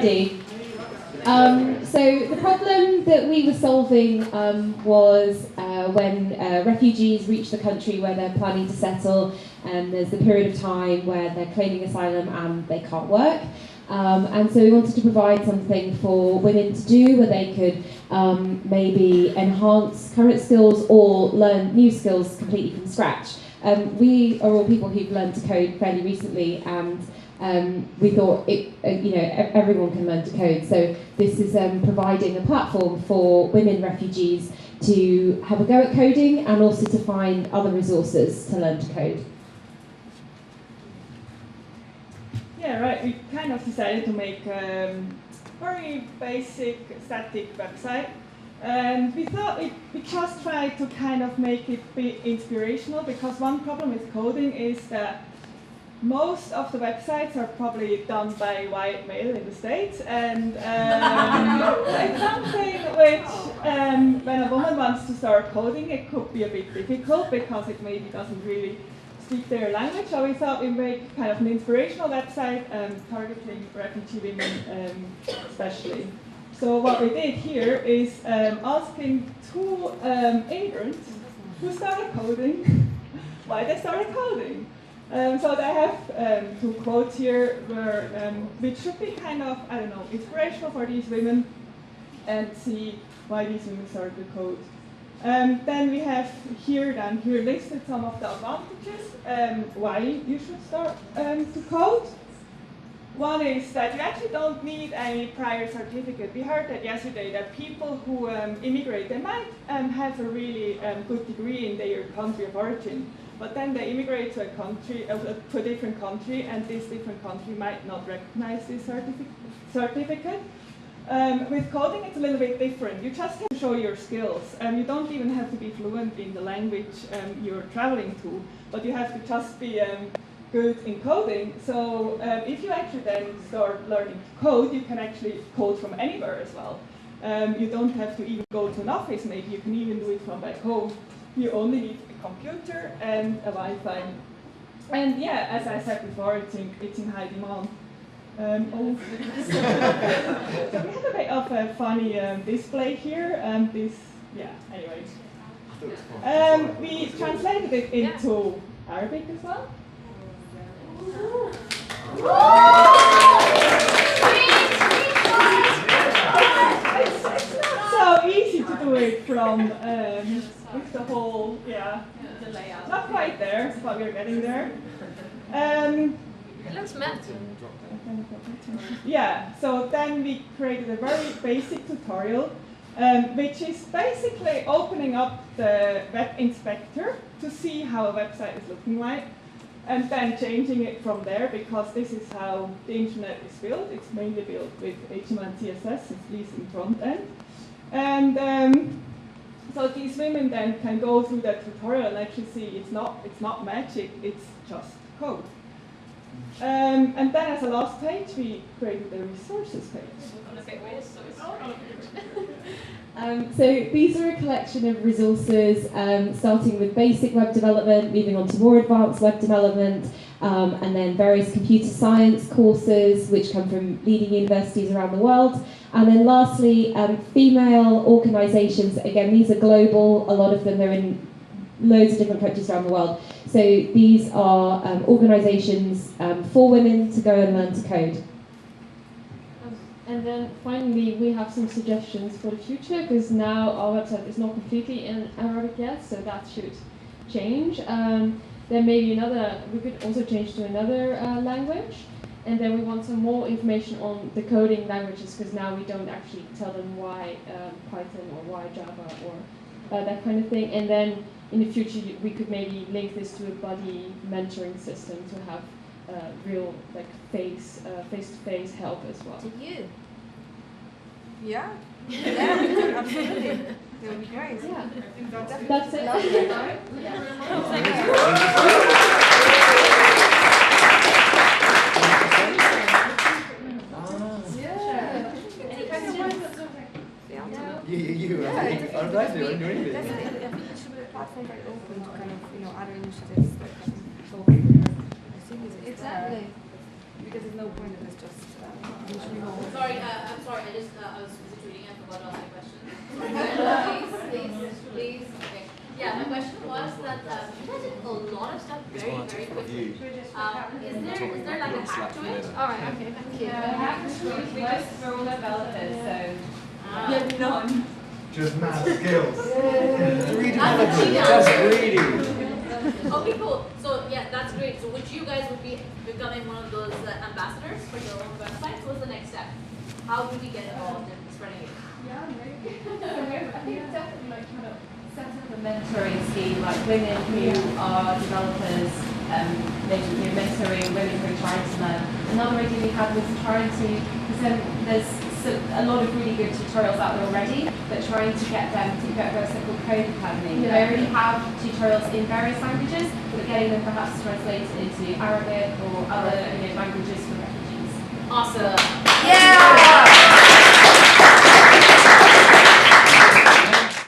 already. So the problem that we were solving was when refugees reach the country where they're planning to settle, and there's the period of time where they're claiming asylum and they can't work. And so we wanted to provide something for women to do where they could maybe enhance current skills or learn new skills completely from scratch. We are all people who've learned to code fairly recently, and we thought everyone can learn to code. So this is providing a platform for women refugees to have a go at coding and also to find other resources to learn to code. Yeah, right. We kind of decided to make a very basic static website. And we thought we just tried to kind of make it be inspirational, because one problem with coding is that most of the websites are probably done by white male in the States, and it's something which, when a woman wants to start coding, it could be a bit difficult because it maybe doesn't really speak their language. So we thought we'd make kind of an inspirational website targeting refugee women especially. So what we did here is asking two immigrants who started coding why they started coding. So they have two quotes here which should be kind of, I don't know, inspirational for these women, and see why these women started to code. Then we have here listed some of the advantages why you should start to code. One is that you actually don't need any prior certificate. We heard that yesterday, that people who immigrate, they might have a really good degree in their country of origin, but then they immigrate to a different country, and this different country might not recognize this certificate. With coding, it's a little bit different. You just have to show your skills. You don't even have to be fluent in the language you're traveling to, but you have to just be good in coding. So if you actually then start learning to code, you can actually code from anywhere as well. You don't have to even go to an office. Maybe you can even do it from back home. You only need a computer and a Wi-Fi. And yeah, as I said before, it's in high demand. So we have a bit of a funny display here. Anyway. We translated it into Arabic as well. It's not so easy to do it from with the whole, the layout. Not quite there, but we're getting there. It looks mad. Yeah, so then we created a very basic tutorial, which is basically opening up the web inspector to see how a website is looking like, and then changing it from there, because this is how the internet is built. It's mainly built with HTML and CSS, at least in front end. And so these women then can go through that tutorial and actually see it's not magic, it's just code. And then as a last page, we created the resources page. So these are a collection of resources, starting with basic web development, moving on to more advanced web development, and then various computer science courses which come from leading universities around the world. And then lastly, female organisations. Again, these are global. A lot of them are in loads of different countries around the world. So these are organisations for women to go and learn to code. And then finally, we have some suggestions for the future, because now our website is not completely in Arabic yet, so that should change. Then maybe we could also change to another language. And then we want some more information on the coding languages, because now we don't actually tell them why Python or why Java or that kind of thing. And then in the future, we could maybe link this to a buddy mentoring system to have real face-to-face help as well. To you? Yeah, absolutely. That would be great. Yeah, I think that's it. Any questions? You. I think it should be a platform very open to kind of, other initiatives that can talk. I think it's Exactly. because there's no point in this just usually no. Sorry, I'm sorry. I was busy reading and forgot to ask my question. Sorry. Please. Okay. Yeah, my question was that you guys did a lot of stuff very quickly. Is there like a hack to it? All right. Okay. Thank you. Hack works for all developers, so. Yeah, none. Just mad skills. Just reading. Okay, cool. So yeah, that's great. So would you guys be becoming one of those ambassadors for your own websites? What's the next step? How do we get involved in spreading it? Yeah, maybe. I think definitely like kind of set up a mentoring scheme, like women who are developers, maybe mentoring women who are trying to learn. Another idea we had was trying to, because there's a lot of really good tutorials out there already, but trying to get them to get a website called Code Academy. Yeah. They already have tutorials in various languages, but getting them perhaps translated into Arabic or other languages for refugees. Awesome.